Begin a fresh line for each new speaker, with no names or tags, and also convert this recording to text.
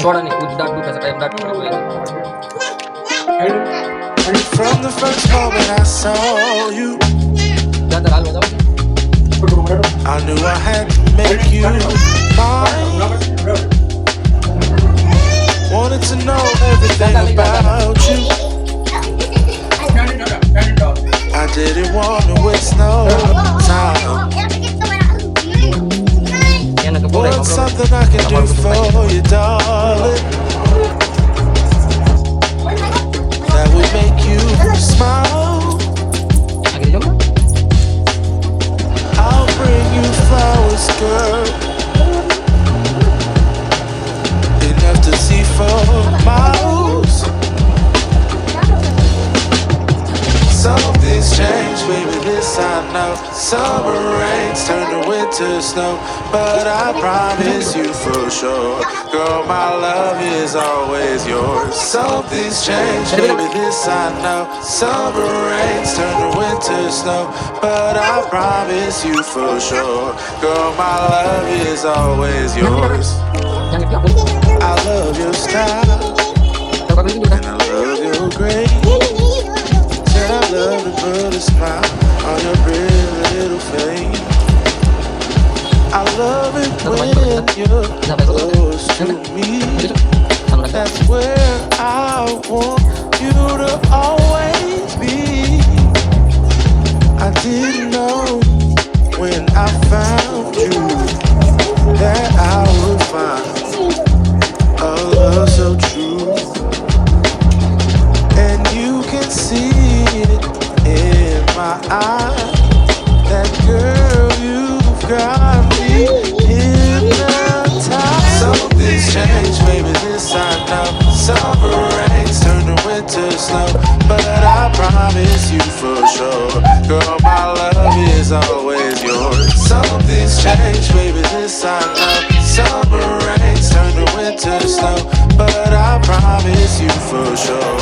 Soda नाही उद्दाट डुकायचं काय दाट करायचं.
From the first moment I saw you,
जाता घालवा जाऊ.
I knew I had to make you mine. Wanted to know everything about you. I didn't want to waste no time. What's something I can do for you, darling, that would make you smile? I'll bring you flowers, girl, enough to see for miles. Something's changed, baby, this I know. Summer rains turn to winter snow, but I promise you for sure, girl, my love is always yours. Something's changed, baby, this I know. Summer rains turn to winter snow, but I promise you for sure, girl, my love is always yours. I love your style, and I love your grace. I love to put a smile on your pretty little face. I love it when you're close to me. That's where I want you to always be. I didn't know when I found you that I would find a love so true. And you can see it in my eyes, that girl, you've got me hypnotized. Something's changed, baby, this I know. Summer rains turn to winter snow, but I promise you for sure, girl, my love is always yours. Something's changed, baby, this I know. Summer rains turn to winter snow, but I promise you for sure,